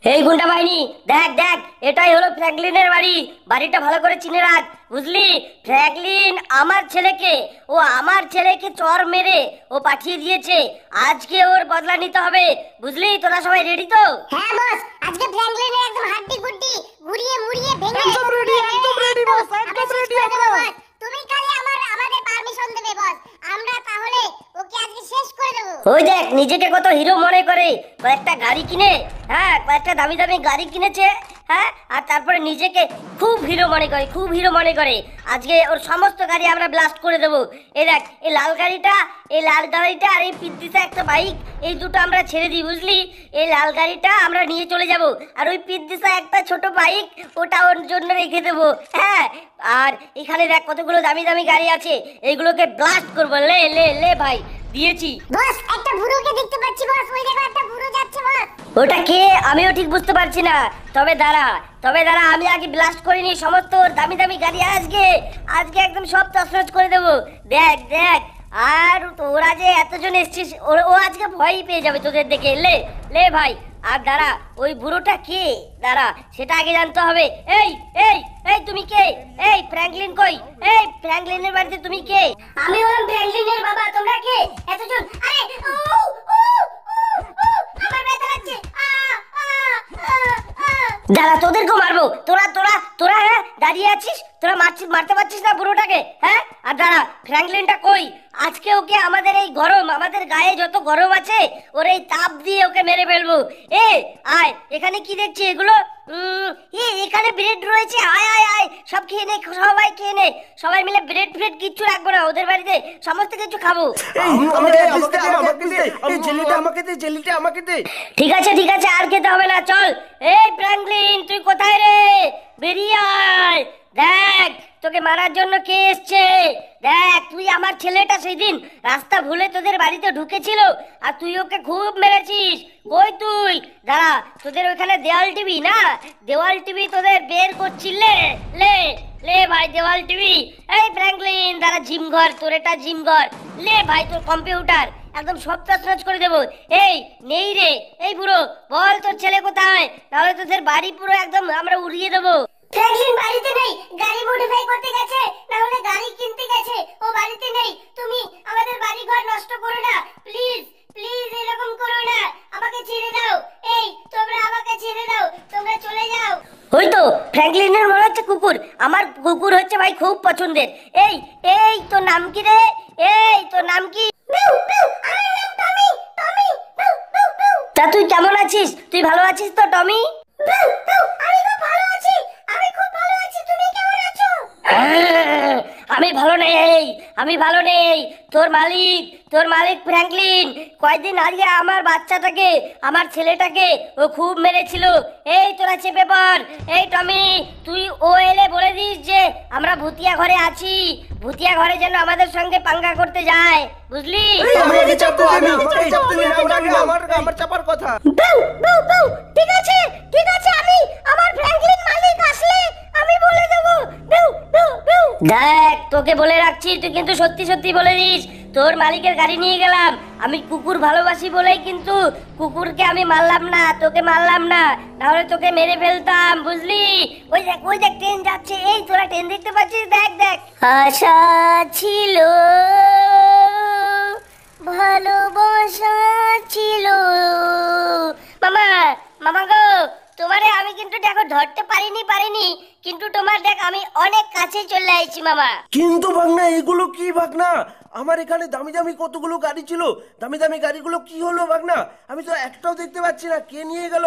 এই গুন্ডা বাহিনী, দেখ দেখ, এটাই হলো ফ্র্যাঙ্কলিনের বাড়ি। বাড়িটা ভালো করে চিনে রাখ, বুঝলি? ফ্র্যাঙ্কলিন আমার ছেলেকে চর মেরে ও পাঠিয়ে দিয়েছে। আজকে ওর বদলা নিতে হবে, বুঝলি? তোরা সবাই রেডি তো? হ্যাঁ বস, আজকে ফ্র্যাঙ্কলিনের একদম হাড্ডি গুড্ডি ঘুরিয়ে মুড়িয়ে ভেঙে একদম রেডি বস, একদম রেডি আমরা। তুমি খালি আমাদের পারমিশন দেবে বস, আমরা তাহলে ওকে আজকে শেষ করে দেব। ওই দেখ, নিজেকে কত হিরো মনে করে, কয়েকটা গাড়ি কিনে, হ্যাঁ কয়েকটা দামি দামি গাড়ি কিনেছে, হ্যাঁ, আর তারপরে নিজেকে খুব হিরো মনে করে, খুব হিরো মনে করে। আজকে ওর সমস্ত গাড়ি আমরা ব্লাস্ট করে দেবো। এই দেখ, এই লাল গাড়িটা আর এই পিদ্দিসা একটা বাইক, এই দুটো আমরা ছেড়ে দিই, বুঝলি? এই লাল গাড়িটা আমরা নিয়ে চলে যাব, আর ওই পিদ্দিসা একটা ছোট বাইক, ওটা ওর জন্য রেখে দেবো। হ্যাঁ, আর এখানে দেখ কতগুলো দামি দামি গাড়ি আছে, এইগুলোকে ব্লাস্ট করবো। লে লে লে ভাই, দিয়েছি। বস, একটা বুড়োকে দেখতে পাচ্ছি বস, ওই দেখো একটা বুড়ো যাচ্ছে বস। ওটা কে আমিও ঠিক বুঝতে পারছি না, তবে দাঁড়া, আমি আগে ব্লাস্ট করিনি সমস্ত দামি দামি গাড়ি। আজকে একদম সব তছনছ করে দেবো। দেখ দেখ, আর তোরা যে এতজন এসছিস, ও আজকে ভয়ই পেয়ে যাবে তোদের দেখে। লে লে ভাই, আর দাঁড়া, ওই বুড়োটা কে, দাঁড়া, সেটা আগে জানতে হবে। এই এই এই তুমি কে? এই ফ্র্যাঙ্কলিন কই? এই ফ্র্যাঙ্কলিনের বাড়িতে তুমি কে? আমি হলাম ফ্র্যাঙ্কলিনের বাবা, তোমরা কে এতজন? আরে ও ও আমার ব্যথা লাগছে। দাঁড়া, তোদেরকেও মারবো। তোরা তোরা তোরা হ্যাঁ দাঁড়িয়ে আছিস, তোরা মারতে পারছিস না বুড়োটাকে? হ্যাঁ, আর দাঁড়া, ফ্র্যাঙ্কলিনটা কই? আজকে ওকে আমাদের এই গরম, আমাদের গায়ে যত গরম আছে, ওর এই তাপ দিয়ে ওকে মেরে ফেলবো। আয়, এখানে কি দেখছি এগুলো? এখানে ব্রেড রয়েছে, আয় আয় আয়, সব খেয়ে নে, সবাই খেয়ে নে, সবাই মিলে ব্রেড ফ্রেড কিচ্ছু রাখবো না, ওদের বাড়িতে সমস্ত কিছু খাবো। জেলিটা আমাকে দে। ঠিক আছে ঠিক আছে, আর খেতে হবে না, চল। এই ফ্র্যাঙ্কলিন, তুই কোথায় রে? বেরিয়ে আয়। দেখ, তোকে মারার জন্য কে এসছে। দেখ, তুই আমার ছেলেটা সেদিন রাস্তা ভুলে তোদের বাড়িতে ঢুকেছিল, আর তুই ওকে খুব মেরেছিস। কই তুই? দাঁড়া, তোদের ওখানে দেওয়াল টিভি না, দেওয়াল টিভি তোদের বের করছিল। লে লে লে ভাই, দেওয়াল টিভি। এই ফ্র্যাঙ্কলিন, দাঁড়া, জিম ঘর, তোর এটা জিম ঘর। লে ভাই, তোর কম্পিউটার একদম সব তছনছ করে দেবো। এই নেই রে, এই বুড়ো, বল তোর ছেলে কোথায়, তাহলে তোদের বাড়ি পুরো একদম আমরা উড়িয়ে দেবো। ফ্র্যাঙ্কলিন বাড়িতে নেই, গাড়ি মডিফাই করতে গেছে, না হলে গাড়ি কিনতে গেছে, ও বাড়িতে নেই। তুমি আমাদের বাড়ি ঘর নষ্ট করো না, প্লিজ প্লিজ, এরকম করো না, আমাকে ছেড়ে দাও। এই তোমরা আমাকে ছেড়ে দাও, তোমরা চলে যাও। ওই তো ফ্র্যাঙ্কলিনের মনে হচ্ছে কুকুর, আমার কুকুর হচ্ছে ভাই খুব পছন্দের। এই এই তোর নাম কি রে? এই তোর নাম কি? তা তুই কেমন আছিস? তুই ভালো আছিস তো টমি? আমি ভালো নেই। তোর মালিক ফ্র্যাঙ্কলিন কয়েকদিন আগে আমার বাচ্চাটাকে, আমার ছেলেটাকে ও খুব মেরেছিল। এই তোরা চেপে পড়। এই টমি, তুই ও এলে বলে দিস যে আমরা ভুতিয়া ঘরে আছি, ভুতিয়া ঘরে যেন আমাদের সঙ্গে পাঙ্গা করতে যায়, বুঝলি? আমার চাপার কথা। ঠিক আছে ঠিক আছে, আমি আমার ফ্র্যাঙ্কলিন মালিক আসলে আমি বলে দেবো। দেখ, তোকে বলে রাখছি, তুই কিন্তু সত্যি সত্যি বলে দিস। তোর মালিকের গাড়ি নিয়ে গেলাম, আমি কুকুর ভালোবাসি বলেই কিন্তু কুকুরকে আমি মারলাম না, তোকে মারলাম না, নাহলে তোকে মেরে ফেলতাম, বুঝলি? ওই দেখ ট্রেন যাচ্ছে। এই তোরা ট্রেন দেখতে পাচ্ছিস? দেখ দেখ। আশা ছিল, ভালোবাসা ছিল। মামা গো, তোমারে আমি কিন্তু দেখো ধরতে পারিনি, কিন্তু তোমার দেখ আমি অনেক কাছে চলে আইছি মামা। কিন্তু ভাগনা, এগুলো কি ভাগনা? আমার এখানে দামি দামি কতগুলো গাড়ি ছিল, দামি দামি গাড়িগুলো কি হলো ভাগনা? আমি তো একটাও দেখতে পাচ্ছি না, কে নিয়ে গেল?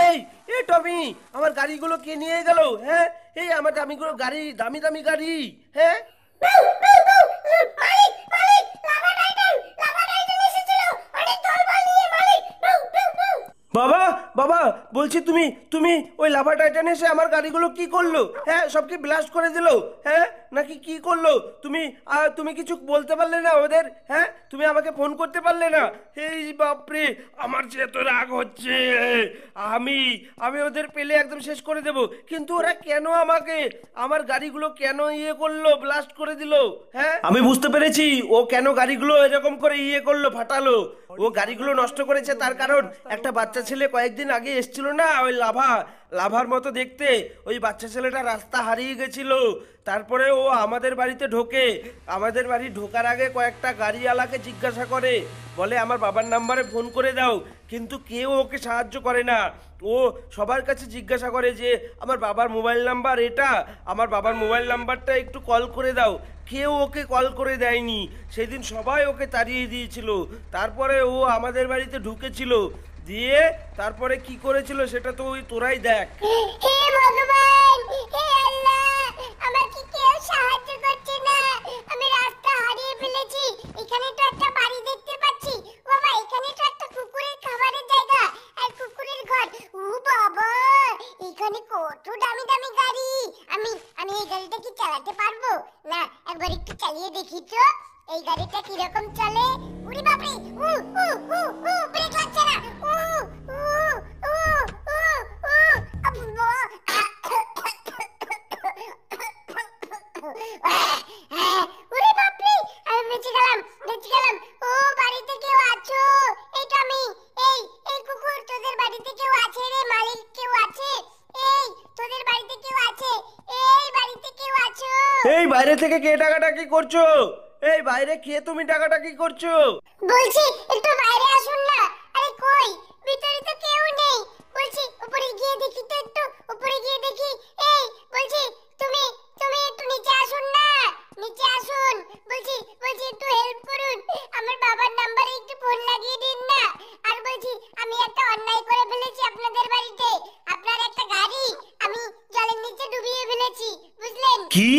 এই এ টমি, আমার গাড়িগুলো কে নিয়ে গেল? হ্যাঁ, এই আমার দামি দামি গাড়ি, হ্যাঁ। বাবা বাবা, বলছি তুমি তুমি ওই লাভা টাইটান এসে আমার গাড়িগুলো কি করলো? হ্যাঁ, সব কি ব্লাস্ট করে দিল? হ্যাঁ, নাকি কি করলো? তুমি কিছু বলতে পারলে না ওদের? হ্যাঁ, তুমি আমাকে ফোন করতে পারলে না? এই বাপরে, আমার যে এত রাগ হচ্ছে। আমি ওদের পেলে একদম শেষ করে দেব। কিন্তু ওরা কেন আমাকে, আমার গাড়িগুলো কেন করলো, ব্লাস্ট করে দিল? হ্যাঁ, আমি বুঝতে পেরেছি ও কেন গাড়িগুলো এরকম করে করলো, ফাটালো। ও গাড়িগুলো নষ্ট করেছে তার কারণ একটা বাচ্চা ছেলে কয়েকদিন আগে এসেছিল না, ওই লাভার মতো দেখতে, ওই বাচ্চা ছেলেটা রাস্তা হারিয়ে গেছিল। তারপরে ও আমাদের বাড়িতে ঢোকে, আমাদের বাড়ি ঢোকার আগে কয়েকটা গাড়িওয়ালাকে জিজ্ঞাসা করে, বলে আমার বাবার নাম্বারে ফোন করে দাও, কিন্তু কেউ ওকে সাহায্য করে না। ও সবার কাছে জিজ্ঞাসা করে যে আমার বাবার মোবাইল নাম্বার এটা, আমার বাবার মোবাইল নাম্বারটা একটু কল করে দাও, কেউ ওকে কল করে দেয়নি। সেদিন সবাই ওকে তাড়িয়ে দিয়েছিল। তারপরে ও আমাদের বাড়িতে ঢুকেছিল, দিয়ে তারপরে কি করেছিল সেটা তো ওই তোরাই দেখ। হে ভগবান, হে আল্লাহ, আমাকে কেউ সাহায্য করছে না, আমি রাস্তা হারিয়ে ফেলেছি। এখানে তো একটা বাড়ি দেখতে পাচ্ছি, বাবা এখানে তো একটা কুকুরের খাবারের জায়গা আর কুকুরের ঘর। ও বাবা, এখানে কত দামি দামি গাড়ি। আমি এই গাড়িটা কি চালাতে পারবো? না, একবার একটু চালিয়ে দেখি তো এই গাড়িটা কিরকম চলে। উড়ি বাপরে, উ উ উ উ ব্রেক লাগছে না। উ উ উ উ উ আব্বা, উড়ি বাপরে, আমি বেঁচে গেলাম। ও বাড়িতে কেউ আছো? এইটা আমি। এই কুকুর, তোদের বাড়িতে কেউ আছে রে? মালিক কেউ আছে? এই তোদের বাড়িতে কেউ আছে? এই বাড়িতে কেউ আছো? এই বাইরে থেকে কে ডাকাডাকি করছো? এই বাইরে কে তুমি ডাকাডাকি করছো? বলছি একটু বাইরে আসুন না। আরে কই, ভিতরে তো কেউ নেই। বলছি উপরে গিয়ে দেখি তো, একটু উপরে গিয়ে দেখি। এই বলছি তুমি একটু নিচে আসুন না, নিচে আসুন। বলছি একটু হেল্প করুন, আমার বাবার নাম্বারে একটু ফোন লাগিয়ে দিন না। আর বলছি আমি একটা অন্যায় করে ফেলেছি আপনাদের বাড়িতে। আপনার একটা গাড়ি আমি জলের নিচে ডুবিয়ে ফেলেছি, বুঝলেন? কি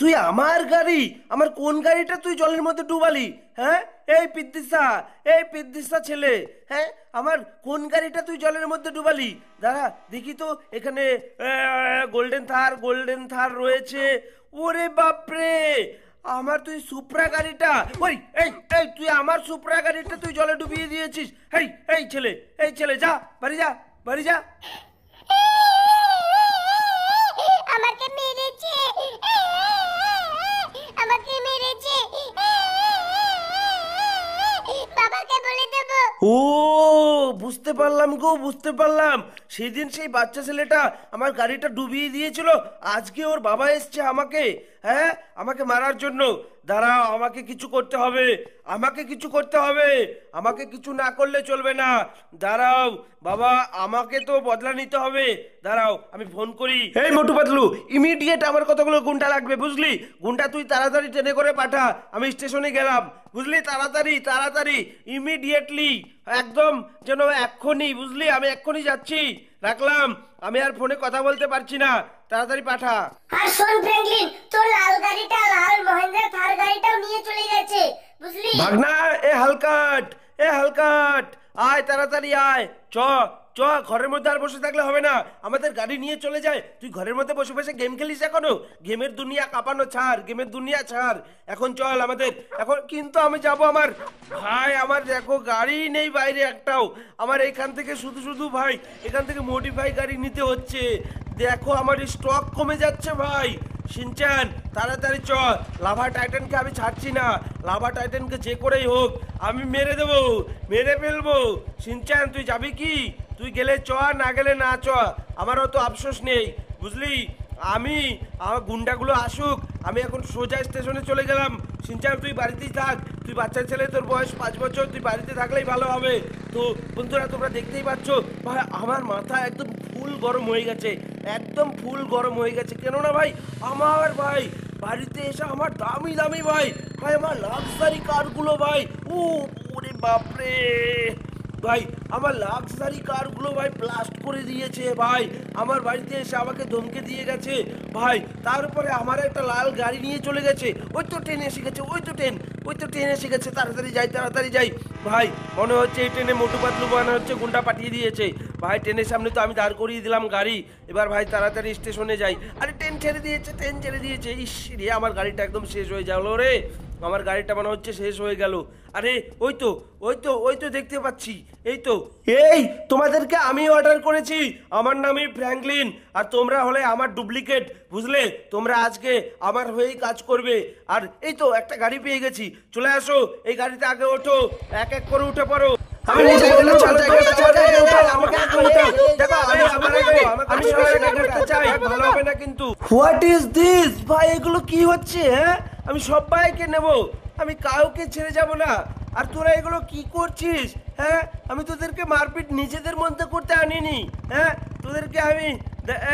তুই আমার গাড়ি, আমার কোন গাড়িটা তুই জলের মধ্যে ডুবালি? হ্যাঁ এই পিদ্দিসা ছেলে, হ্যাঁ আমার কোন গাড়িটা তুই জলের মধ্যে ডুবালি? দাঁড়া দেখি তো, এখানে গোল্ডেন থার রয়েছে। ওরে বাপরে, আমার তুই সুপ্রা গাড়িটা, ওই এই এই তুই আমার সুপ্রা গাড়িটা তুই জলে ডুবিয়ে দিয়েছিস। এই ছেলে যা বাড়ি যা। আমাকে মেরেছে, বাবাকে বলে দেব। ও বুঝতে পারলাম সেদিন সেই বাচ্চা ছেলেটা আমার গাড়িটা ডুবিয়ে দিয়েছিল, আজকে ওর বাবা এসছে আমাকে মারার জন্য। দাঁড়াও, আমাকে কিছু করতে হবে, আমাকে কিছু না করলে চলবে না। দাঁড়াও বাবা, আমাকে তো বদলা নিতে হবে। দাঁড়াও আমি ফোন করি। এই মোটু পাতলু, ইমিডিয়েট আমার কতগুলো গুন্ডা লাগবে, বুঝলি? গুন্ডা তুই তাড়াতাড়ি ট্রেনে করে পাঠা, আমি স্টেশনে গেলাম, বুঝলি? তাড়াতাড়ি ইমিডিয়েটলি, একদম যেন এক্ষুনি, বুঝলি? আমি এক্ষুনি যাচ্ছি, রাখলাম, আমি আর ফোনে কথা বলতে পারছি না, তাড়াতাড়ি পাঠা। আর শোন ফ্র্যাঙ্কলিন, তোর লাল মহেন্দ্রা থার গাড়িটাও নিয়ে চলে গেছে, বুঝলি? ভাগনা, এ হালকাট আয়, তাড়াতাড়ি আয়, চ ঘরের মধ্যে আর বসে থাকলে হবে না, আমাদের গাড়ি নিয়ে চলে যায়। তুই ঘরের মধ্যে বসে বসে গেম খেলিস এখনো? গেমের দুনিয়া কাঁপানো ছাড়, এখন চল আমাদের এখন। কিন্তু আমি যাব, আমার দেখো গাড়ি নেই বাইরে একটাও, আমার এখান থেকে শুধু ভাই এখান থেকে মডিফাই গাড়ি নিতে হচ্ছে। দেখো আমার স্টক কমে যাচ্ছে ভাই। শিনচান তাড়াতাড়ি চল, লাভা টাইটানকে আমি ছাড়ছি না, লাভা টাইটানকে যে করেই হোক আমি মেরে ফেলবো। শিনচান তুই যাবি কি? তুই গেলে চ, না গেলে না চ, আমার অত আফসোস নেই, বুঝলি? আমার গুন্ডাগুলো আসুক, আমি এখন সোজা স্টেশনে চলে গেলাম। শিনচান তুই বাড়িতেই থাক, তুই বাচ্চা ছেলে, তোর বয়স 5 বছর, তুই বাড়িতে থাকলেই ভালো হবে। তো বন্ধুরা তোমরা দেখতেই পাচ্ছ ভাই, আমার মাথা একদম ফুল গরম হয়ে গেছে, কেননা ভাই আমার বাড়িতে এসে আমার দামি ভাই আমার লাক্সারি কারগুলো ভাই, ওরে বাপরে ভাই, আমার লাক্সারি কারগুলো ভাই ব্লাস্ট করে দিয়েছে ভাই, আমার বাড়িতে এসে আমাকে ধমকে দিয়ে গেছে ভাই। তারপরে আমার একটা লাল গাড়ি নিয়ে চলে গেছে, ওই তো ট্রেন এসে গেছে, তাড়াতাড়ি যাই ভাই। মনে হচ্ছে এই ট্রেনে মোটু পাতলু মনে হচ্ছে গুন্ডা পাঠিয়ে দিয়েছে ভাই। ট্রেনের সামনে তো আমি দাঁড় করিয়ে দিলাম গাড়ি, এবার ভাই তাড়াতাড়ি স্টেশনে যাই। আরে ট্রেন ছেড়ে দিয়েছে, ইস রে, আমার গাড়িটা একদম শেষ হয়ে গেল রে, আমার গাড়িটা মনে হচ্ছে শেষ হয়ে গেল। আরে ওই তো দেখতে পাচ্ছি, এই তোমাদেরকে আমি অর্ডার করেছি, আমার নামই ফ্র্যাঙ্কলিন, আর তোমরা হলে আমার ডুপ্লিকেট, বুঝলে? তোমরা আজকে আমার হয়েই কাজ করবে। আর এই তো একটা গাড়ি পেয়ে গেছি, চলে আসো, এই গাড়িতে আগে ওঠো, এক করে উঠে পড়ো। আমি উঠে গেলে চলো আমাকে এখন উঠাও। দেখো আমি আমার আমি সবাই ঘাটতে চাই, ভালো হবে না কিন্তু। হোয়াট ইজ দিস ভাই, এগুলো কি হচ্ছে? হ্যাঁ আমি সবাইকে নেব, আমি কাউকে ছেড়ে যাব না। আর তোরা এগুলো কি করছিস? হ্যাঁ আমি তোদেরকে মারপিট নিজেদের মধ্যে করতে আনিনি। হ্যাঁ তোদেরকে আমি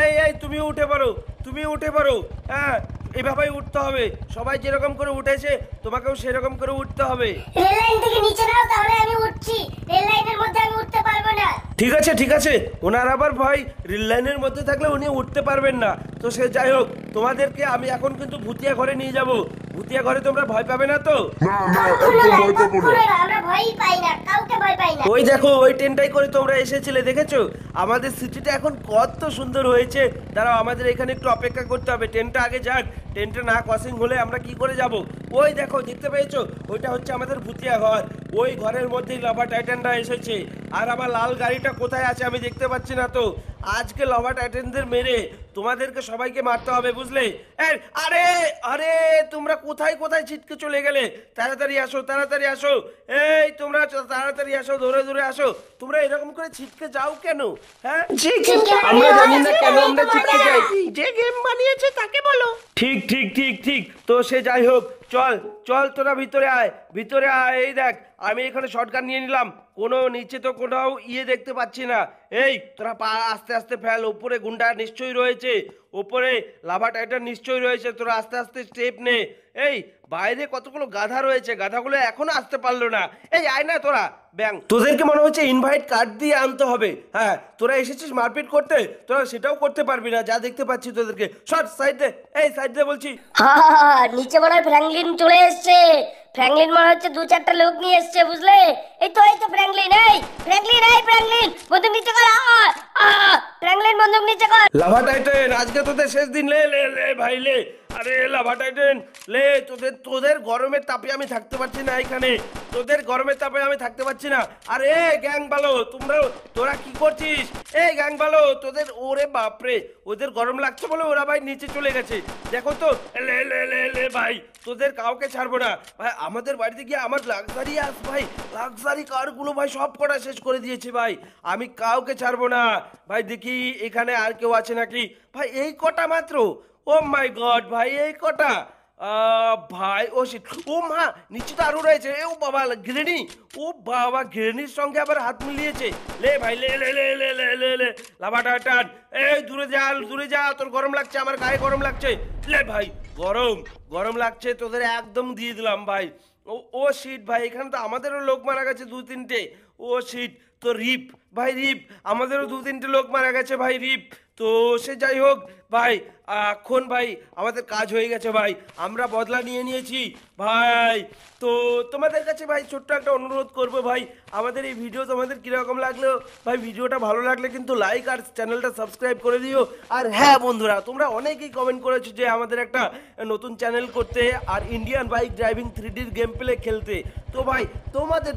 এই এই তুমি উঠে পড়ো, তুমি উঠে পড়ো। হ্যাঁ এভাবেই উঠতে হবে, সবাই যেরকম করে উঠেছে তোমাকেও সেরকম করে উঠতে হবে। রেল লাইন থেকে নিচে নাও, তাহলে আমি উঠছি। রেল লাইনের মধ্যে আমি উঠতে পারবো না। ঠিক আছে ঠিক আছে, ওনার আবার ভাই রেল লাইনের মধ্যে থাকলে উনি উঠতে পারবেন না। তো সে যাই হোক, তোমাদেরকে আমি এখন কিন্তু ভুতিয়া ঘরে নিয়ে যাব। ভুতিয়া ঘরে তোমরা ভয় পাবে না তো? আমরা ভয়ই পাই না, কাউকে ভয় পাই না। ওই দেখো ওই ট্রেনটাই করে তোমরা এসেছিলে, দেখেছো? আমাদের সিটিটা এখন কত সুন্দর হয়েছে। দাঁড়াও আমাদের এখানে একটু অপেক্ষা করতে হবে, ট্রেনটা আগে যাক। ট্রেনটা না ক্রসিং হলে আমরা কি করে যাব? ওই দেখো দেখতে পেয়েছো, ওইটা হচ্ছে আমাদের ভুতিয়া ঘর। ওই ঘরের মধ্যেই লাভা টাইটানরা এসেছে। আর আমার লাল গাড়িটা কোথায় আছে আমি দেখতে পাচ্ছি না তো। আজকে লাভা টাইটানদের মেরে তোমাদেরকে সবাইকে মারতে হবে, বুঝলে? আরে আরে তোমরা কোথায় কোথায় ছিটকে চলে গেলে? তাড়াতাড়ি আসো তাড়াতাড়ি আসো, এই তোমরা তাড়াতাড়ি আসো, ধরে ধরে আসো। তোমরা এরকম করে ছিটকে যাও কেন? হ্যাঁ আমরা জানি না কেন আমরা ছিটকে যাই, যে গেম বানিয়েছে তাকে বলো। ঠিক ঠিক ঠিক ঠিক, তো সে যাই হোক, চল চল তোরা ভিতরে আয়, ভিতরে আয়। এই দেখ আমি এখানে শর্টগান নিয়ে নিলাম, কোনো নিচে তো কোথাও দেখতে পাচ্ছি না। এই তোরা পা আস্তে আস্তে ফেল, ওপরে গুন্ডা নিশ্চয়ই রয়েছে, ওপরে লাভা টাইটান নিশ্চয়ই রয়েছে। তোরা আস্তে আস্তে স্টেপ নে। এই বাইরে কতগুলো গাধা রয়েছে, গাধাগুলো এখনো আসতে পারলো না। এই আয় না তোরা ব্যাং, তোদেরকে মনে হচ্ছে ইনভাইট কার্ড দিয়ে আনতে হবে। হ্যাঁ তোরা এসেছিস মারপিট করতে, তোরা সেটাও করতে পারবি না, যা দেখতে পাচ্ছি তোদেরকে। শর্ট সাইড দে, এই সাইড দে বলছি। নিচে মনে হয় ফ্র্যাঙ্কলিন চলে এসছে। ফ্র্যাঙ্কলিন মনে হচ্ছে 2-4টা লোক নিয়ে এসছে, বুঝলে? এই তো ফ্র্যাঙ্কলিন, এই ফ্র্যাঙ্কলিন, এই ফ্র্যাঙ্কলিন বন্দুক নিচে কর। ফ্র্যাঙ্কলিন বন্দুক নিচে কর। লাভা টাইটান আজকে তোদের শেষ দিন, লে লে লে ভাই লে। আরে লাভা টাইটান লে, তোদের গরমের তাপে আমি থাকতে পারছি না এখানে, তোদের গরমের তাপে আমি থাকতে পারছি না। আরে গ্যাং ভালো, তোরা কি করছিস? এই গ্যাং ভালো তোদের, ওরে বাপরে ওদের গরম লাগছে বলে ওরা ভাই নিচে চলে গেছে। দেখো তো লে লে লে লে ভাই, তোদের কাউকে ছাড়বো না ভাই। আমাদের বাড়িতে গিয়ে আমার লাক্সারি কারগুলো ভাই সব কটা শেষ করে দিয়েছে ভাই। আমি কাউকে ছাড়বো না ভাই। দেখি এখানে আর কেউ আছে নাকি ভাই? এই কটা মাত্র, ও মাই গড ভাই, এই কটা ভাই। ও শিট, ও মা নিচে তো আরো রয়েছে। ও বাবা গ্রেনি, ও বাবা গ্রেনির সঙ্গে আবার হাত মিলিয়েছে। লে ভাই লে লে লে লে লে লে লে লাভা টাইটান, এই দূরে যা, তোর গরম লাগছে, আমার গায়ে গরম লাগছে। লে ভাই গরম লাগছে, তোদের একদম দিয়ে দিলাম ভাই। ও শিট ভাই, এখানে তো আমাদেরও লোক মারা গেছে 2-3টে। ও শিট, তো রিপ ভাই, রিপ আমাদেরও 2-3টে লোক মারা গেছে ভাই, রিপ। তো সে যাই হোক ভাই, এখন ভাই আমাদের কাজ হয়ে গেছে ভাই, আমরা বদলা নিয়ে নিয়েছি ভাই। তো তোমাদের কাছে ভাই ছোট্ট একটা অনুরোধ করবো ভাই, আমাদের এই ভিডিও তোমাদের কীরকম লাগলো ভাই? ভিডিওটা ভালো লাগলে কিন্তু লাইক আর চ্যানেলটা সাবস্ক্রাইব করে দিও। আর হ্যাঁ বন্ধুরা, তোমরা অনেকেই কমেন্ট করেছো যে আমাদের একটা নতুন চ্যানেল করতে আর ইন্ডিয়ান বাইক ড্রাইভিং 3Dর গেম প্লে খেলতে। তো ভাই তোমাদের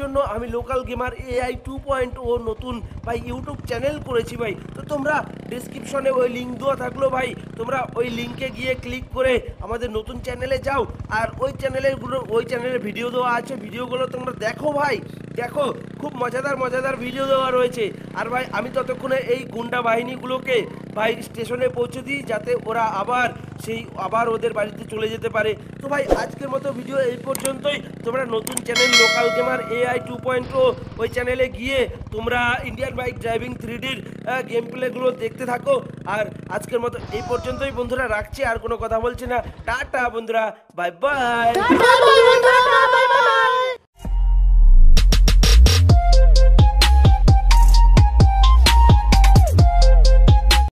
জন্য আমি লোকাল গেমার AI 2.0 নতুন ভাই ইউটিউব চ্যানেল করেছি ভাই। তো তোমরা ডিসক্রিপশনে ওই লিঙ্ক দেওয়া থাকলো ভাই, তোমরা ওই লিঙ্কে গিয়ে ক্লিক করে আমাদের নতুন চ্যানেলে যাও। আর ওই চ্যানেলের ভিডিও দেওয়া আছে, ভিডিওগুলো তোমরা দেখো ভাই, দেখো খুব মজাদার ভিডিও দেওয়া রয়েছে। আর ভাই আমি ততক্ষণে এই গুন্ডা বাহিনীগুলোকে ভাই স্টেশনে পৌঁছে দিই, যাতে ওরা আবার ওদের বাড়িতে চলে যেতে পারে। তো ভাই আজকের মতো ভিডিও এই পর্যন্তই। তোমরা নতুন চ্যানেল লোকাল গেমার AI 2.0 ওই চ্যানেলে গিয়ে তোমরা ইন্ডিয়ান বাইক ড্রাইভিং 3Dর গেম প্লেগুলো দেখতে থাকো। আর আজকের মতো এই পর্যন্তই বন্ধুরা, রাখছি, আর কোনো কথা বলছি না। টাটা বন্ধুরা, বাই বাই।